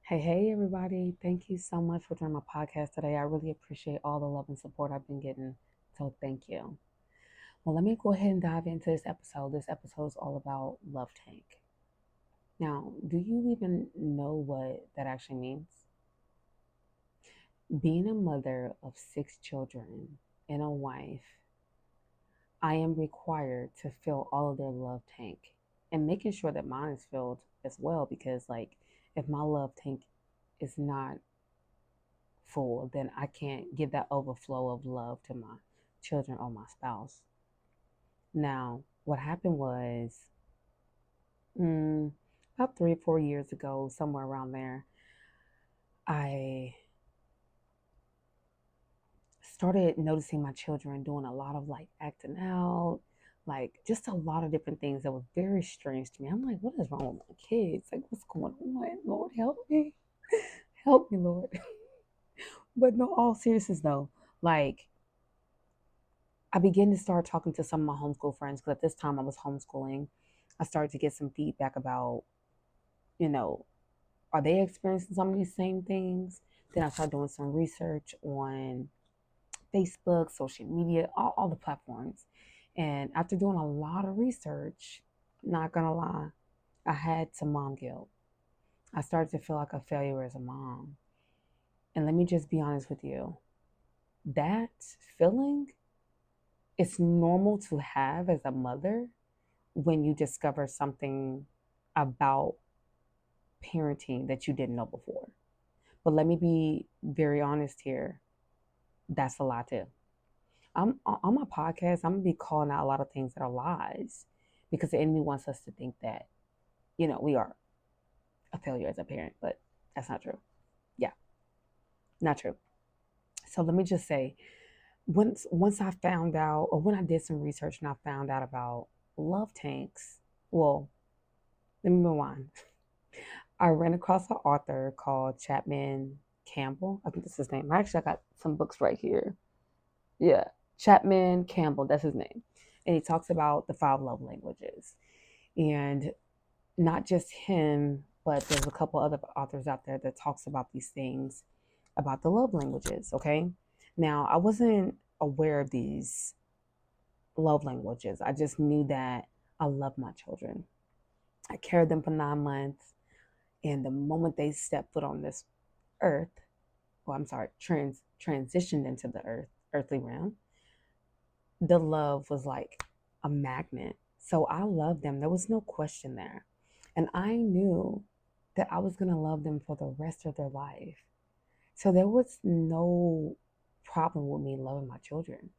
Hey, everybody. Thank you so much for joining my podcast today. I really appreciate all the love and support I've been getting. So, thank you. Well, let me go ahead and dive into this episode. This episode is all about Love Tank. Now, do you even know what that actually means? Being a mother of 6 children and a wife, I am required to fill all of their love tank and making sure that mine is filled as well because, like, if my love tank is not full, then I can't give that overflow of love to my children or my spouse. Now, what happened was mm, about 3 or 4 years ago, somewhere around there, I started noticing my children doing a lot of like acting out, like just a lot of different things that were very strange to me. I'm like, what is wrong with my kids? Like, what's going on? Lord, help me. Help me, Lord. But no, all seriousness though, like I began to start talking to some of my homeschool friends because at this time I was homeschooling. I started to get some feedback about, you know, are they experiencing some of these same things? Then I started doing some research on Facebook, social media, all the platforms. And after doing a lot of research, not gonna lie, I had some mom guilt. I started to feel like a failure as a mom. And let me just be honest with you, that feeling, it's normal to have as a mother when you discover something about parenting that you didn't know before. But let me be very honest here. That's a lie too. I'm on my podcast. I'm gonna be calling out a lot of things that are lies because the enemy wants us to think that we are a failure as a parent, but that's not true. Yeah, not true. So let me just say, once I found out, or when I did some research and I found out about love tanks. Well, let me rewind. I ran across an author called Chapman Campbell. I think that's his name. Actually, I got some books right here. Yeah, Chapman Campbell, that's his name. And he talks about the 5 love languages. And not just him, but there's a couple other authors out there that talks about these things about the love languages, okay? Now, I wasn't aware of these love languages. I just knew that I love my children. I carried them for 9 months. And the moment they step foot on this earth, well, I'm sorry, transitioned into the earthly realm, the love was like a magnet. So I loved them. There was no question there. And I knew that I was going to love them for the rest of their life. So there was no problem with me loving my children.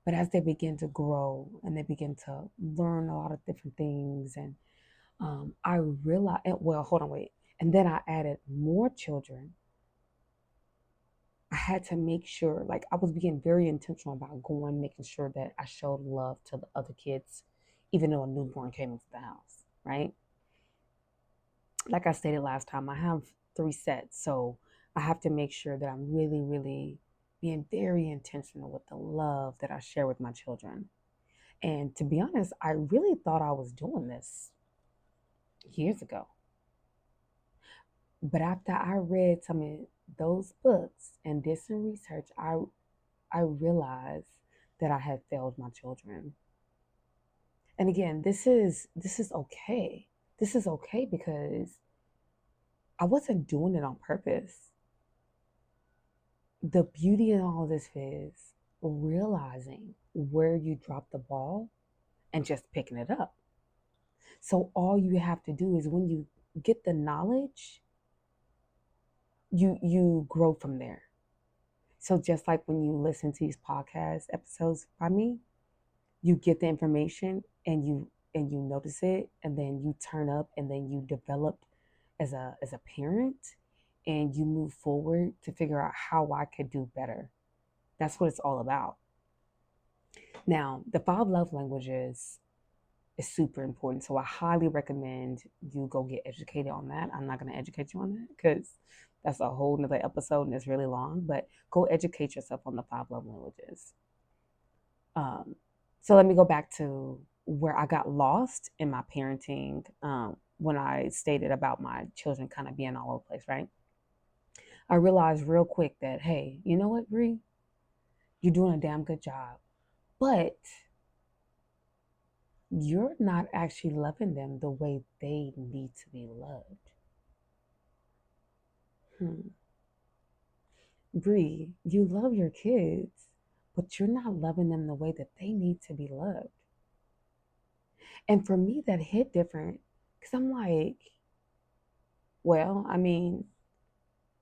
But as they begin to grow and they begin to learn a lot of different things, and I realized, well, hold on, wait. And then I added more children. I had to make sure, like, I was being very intentional about going, making sure that I showed love to the other kids, even though a newborn came into the house, right? Like I stated last time, I have 3 sets. So I have to make sure that I'm really, really being very intentional with the love that I share with my children. And to be honest, I really thought I was doing this years ago. But after I read some of those books and did some research, I realized that I had failed my children. And again, this is okay. This is okay because I wasn't doing it on purpose. The beauty in all this is realizing where you dropped the ball and just picking it up. So all you have to do is when you get the knowledge, you grow from there. So just like when you listen to these podcast episodes by me, you get the information and you notice it and then you turn up and then you develop as a parent and you move forward to figure out how I could do better. That's what it's all about. Now, the 5 love languages is super important. So I highly recommend you go get educated on that. I'm not going to educate you on that because that's a whole nother episode and it's really long, but go educate yourself on the 5 love languages. Um, so let me go back to where I got lost in my parenting when I stated about my children kind of being all over the place, right? I realized real quick that, hey, you know what, Bree? You're doing a damn good job. But you're not actually loving them the way they need to be loved. Bree, you love your kids, but you're not loving them the way that they need to be loved. And for me, that hit different because I'm like, well, I mean,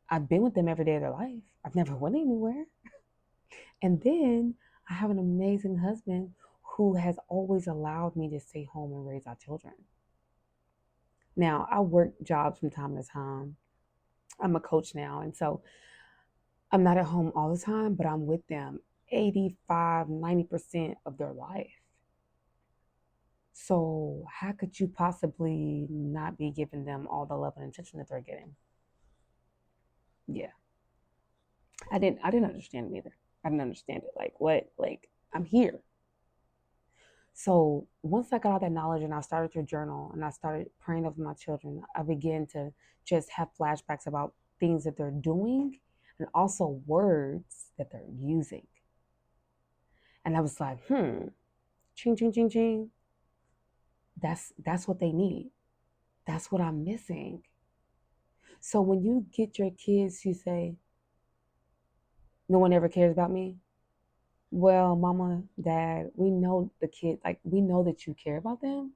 I've been with them every day of their life. I've never went anywhere. And then I have an amazing husband who has always allowed me to stay home and raise our children. Now, I work jobs from time to time. I'm a coach now. And so I'm not at home all the time, but I'm with them 85, 90% of their life. So how could you possibly not be giving them all the love and attention that they're getting? Yeah. I didn't understand it either. I didn't understand it. Like what? Like I'm here. So once I got all that knowledge and I started to journal and I started praying over my children, I began to just have flashbacks about things that they're doing and also words that they're using. And I was like, ching ching ching ching. That's what they need. That's what I'm missing. So when you get your kids, you say, no one ever cares about me. Well, mama, dad, we know the kid, like we know that you care about them,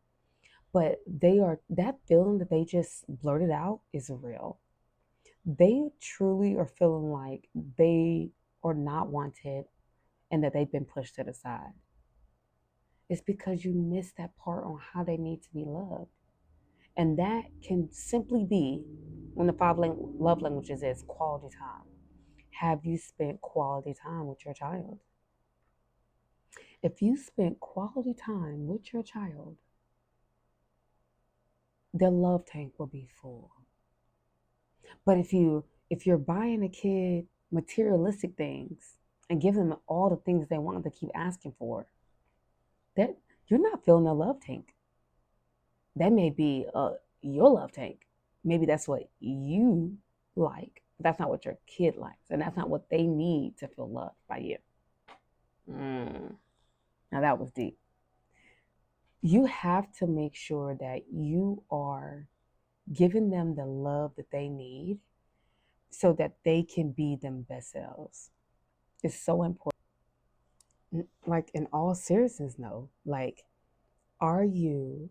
but they are that feeling that they just blurted out is real. They truly are feeling like they are not wanted and that they've been pushed to the side. It's because you missed that part on how they need to be loved. And that can simply be one of the love languages is quality time. Have you spent quality time with your child? If you spent quality time with your child, their love tank will be full. But if you're buying a kid materialistic things and giving them all the things they want to keep asking for, that you're not filling their love tank. That may be your love tank. Maybe that's what you like. But that's not what your kid likes, and that's not what they need to feel loved by you. Now that was deep. You have to make sure that you are giving them the love that they need so that they can be them best selves. It's so important. Like in all seriousness, no. Like, are you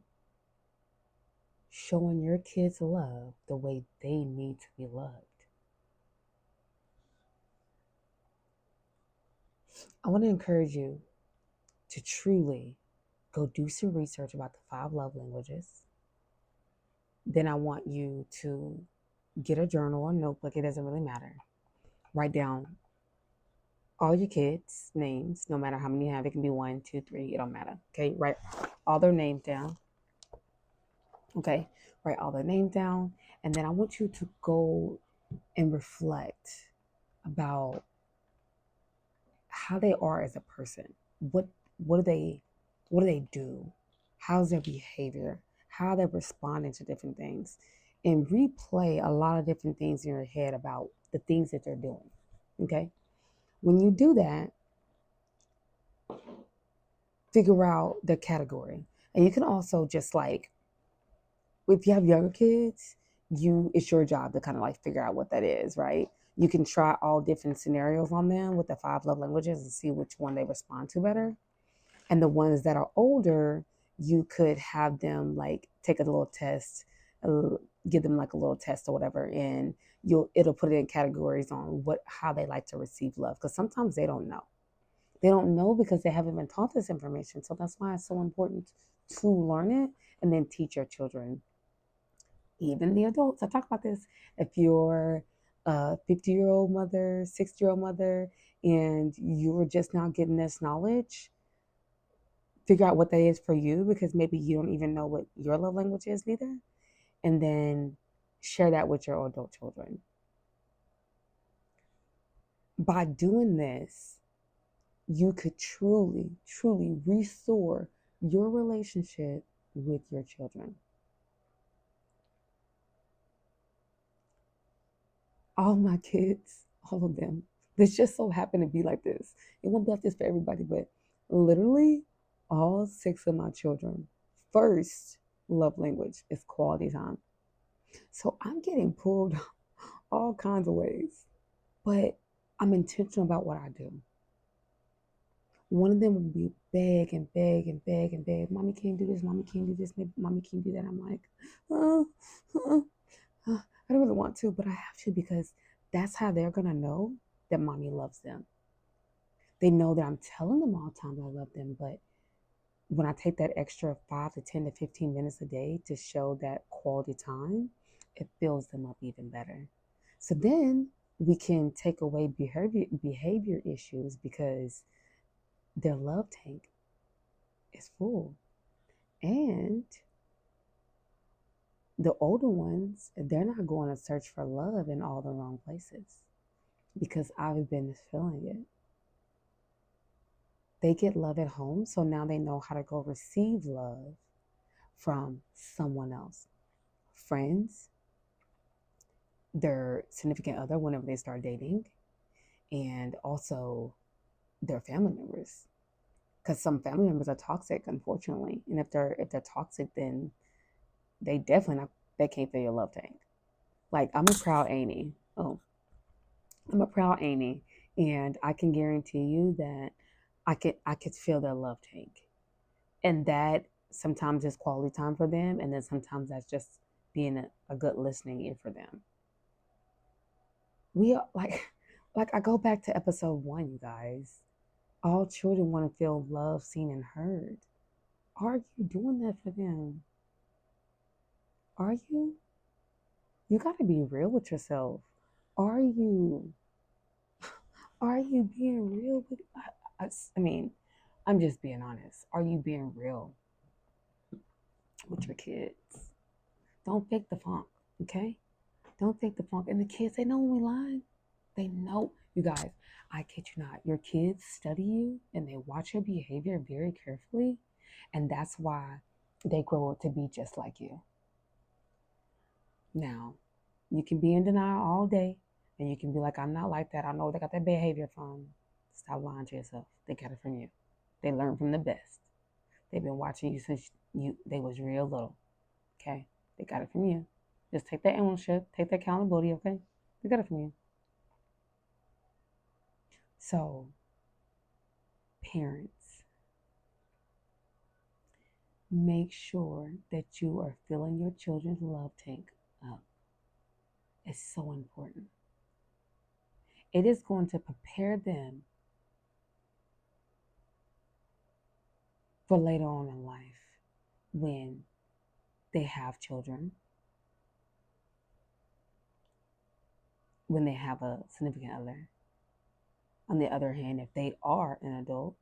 showing your kids love the way they need to be loved? I want to encourage you to truly go do some research about the 5 love languages. Then I want you to get a journal or notebook. It doesn't really matter. Write down all your kids' names, no matter how many you have. It can be 1, 2, 3. It don't matter. Okay, write all their names down. Okay, write all their names down, and then I want you to go and reflect about how they are as a person. What do they do? How's their behavior? How they're responding to different things, and replay a lot of different things in your head about the things that they're doing. Okay, when you do that, figure out the category, and you can also just like if you have younger kids, it's your job to kind of like figure out what that is, right? You can try all different scenarios on them with the 5 love languages and see which one they respond to better. And the ones that are older, you could have them like take a little test, give them like a little test or whatever, and it'll put it in categories on how they like to receive love. Because sometimes they don't know. They don't know because they haven't been taught this information. So that's why it's so important to learn it and then teach your children, even the adults. I talk about this. If you're a 50-year-old mother, 60-year-old mother, and you're just now getting this knowledge, figure out what that is for you because maybe you don't even know what your love language is neither. And then share that with your adult children. By doing this, you could truly, truly restore your relationship with your children. All my kids, all of them. This just so happened to be like this. It won't be like this for everybody, but literally all six of my children, first love language is quality time. So I'm getting pulled all kinds of ways, but I'm intentional about what I do. One of them will be beg and beg and beg and beg. Mommy can't do this. Mommy can't do this. Maybe mommy can't do that. I'm like, uh, uh, I don't really want to, but I have to because that's how they're gonna know that mommy loves them. They know that I'm telling them all the time that I love them, but when I take that extra 5 to 10 to 15 minutes a day to show that quality time, it fills them up even better. So then we can take away behavior issues because their love tank is full. And the older ones, they're not going to search for love in all the wrong places because I've been feeling it. They get love at home, so now they know how to go receive love from someone else. Friends, their significant other whenever they start dating, and also their family members. Because some family members are toxic, unfortunately. And if they're toxic, then they definitely not they can't fill your love tank. Like I'm a proud Annie. Oh, I'm a proud Annie, and I can guarantee you that I could feel their love tank, and that sometimes is quality time for them, and then sometimes that's just being a good listening ear for them. We are like I go back to episode 1, you guys. All children want to feel loved, seen, and heard. Are you doing that for them? Are you? You got to be real with yourself. Are you? Are you being real with? I mean, I'm just being honest. Are you being real with your kids? Don't fake the funk, okay? Don't fake the funk. And the kids, they know when we lying. They know. You guys, I kid you not. Your kids study you and they watch your behavior very carefully. And that's why they grow up to be just like you. Now, you can be in denial all day and you can be like, I'm not like that. I know they got that behavior from. Stop lying to yourself. They got it from you. They learn from the best. They've been watching you since they was real little. Okay? They got it from you. Just take that ownership, take that accountability, okay? They got it from you. So, parents, make sure that you are filling your children's love tank up. It's so important. It is going to prepare them for later on in life when they have children, when they have a significant other. On the other hand, if they are an adult,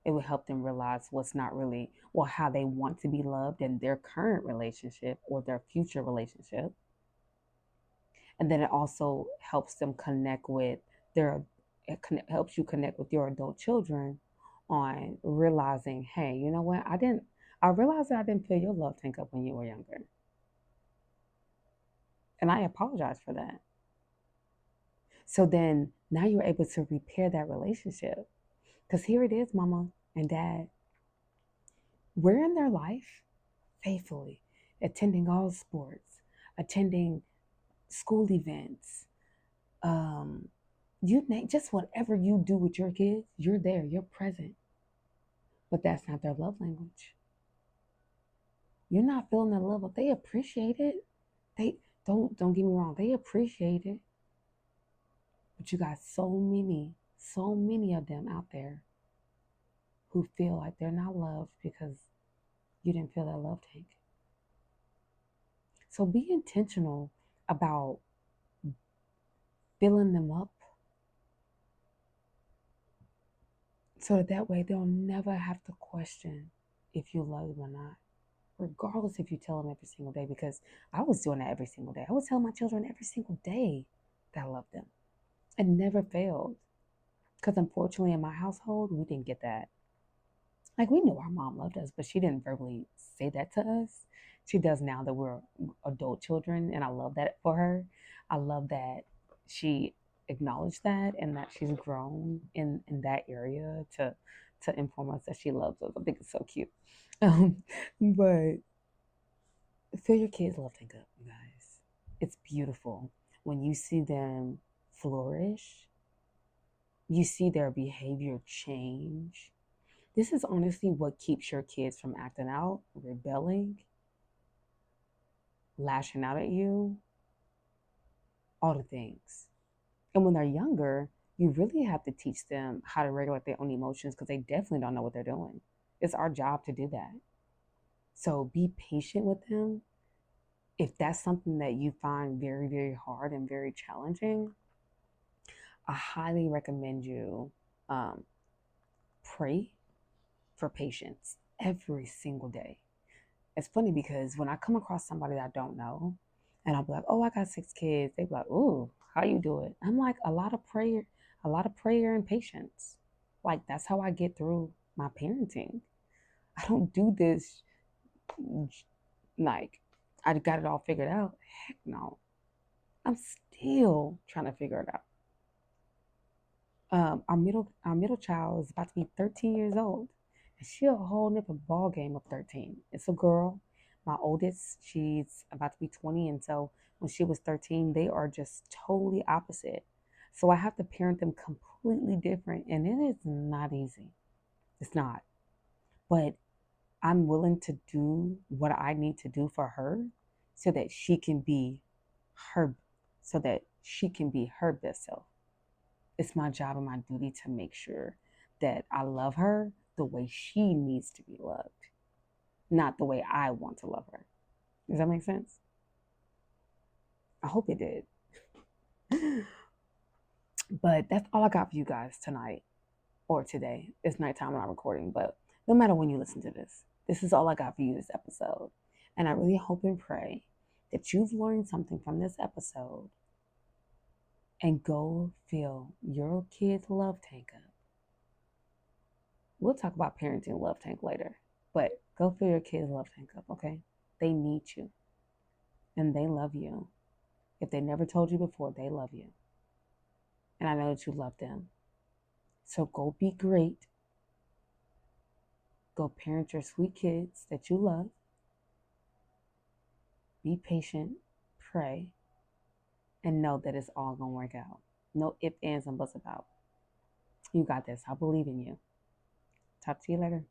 it will help them realize what's not really, well, how they want to be loved in their current relationship or their future relationship. And then it also helps them connect with helps you connect with your adult children on realizing, hey, you know what? I realized that I didn't fill your love tank up when you were younger. And I apologize for that. So then now you're able to repair that relationship. Because here it is, mama and dad. We're in their life faithfully, attending all sports, attending school events, um, you name just whatever you do with your kids, you're there, you're present. But that's not their love language. You're not feeling their love, but they appreciate it. They don't get me wrong, they appreciate it. But you got so many of them out there who feel like they're not loved because you didn't fill that love tank. So be intentional about filling them up so that way they'll never have to question if you love them or not, regardless if you tell them every single day, because I was doing that every single day. I was telling my children every single day that I loved them. It never failed. Because unfortunately in my household, we didn't get that. Like we knew our mom loved us, but she didn't verbally say that to us. She does now that we're adult children, and I love that for her. I love that she acknowledged that and that she's grown in that area to inform us that she loves us. I think it's so cute. But feel your kids love tank up, you guys. It's beautiful when you see them flourish. You see their behavior change. This is honestly what keeps your kids from acting out, rebelling, lashing out at you, all the things. And when they're younger, you really have to teach them how to regulate their own emotions because they definitely don't know what they're doing. It's our job to do that. So be patient with them. If that's something that you find very, very hard and very challenging, I highly recommend you pray for patience every single day. It's funny because when I come across somebody that I don't know, and I'll be like, "Oh, I got 6 kids," they be like, "Ooh, how you do it?" I'm like, a lot of prayer and patience. Like that's how I get through my parenting. I don't do this like I got it all figured out. Heck no, I'm still trying to figure it out. Our middle child is about to be 13 years old, and she a whole different ball game of 13. It's a girl. My oldest, she's about to be 20, and so when she was 13, they are just totally opposite. So I have to parent them completely different, and it is not easy. It's not. But I'm willing to do what I need to do for her so that she can be her so that she can be her best self. It's my job and my duty to make sure that I love her the way she needs to be loved, not the way I want to love her. Does that make sense? I hope it did. But that's all I got for you guys tonight or today. It's nighttime when I'm recording, but no matter when you listen to this, this is all I got for you this episode. And I really hope and pray that you've learned something from this episode and go fill your kid's love tank up. We'll talk about parenting love tank later, but go fill your kids' love tank up, okay? They need you and they love you. If they never told you before, they love you. And I know that you love them. So go be great. Go parent your sweet kids that you love. Be patient, pray, and know that it's all going to work out. No ifs, ands, and buts about. You got this. I believe in you. Talk to you later.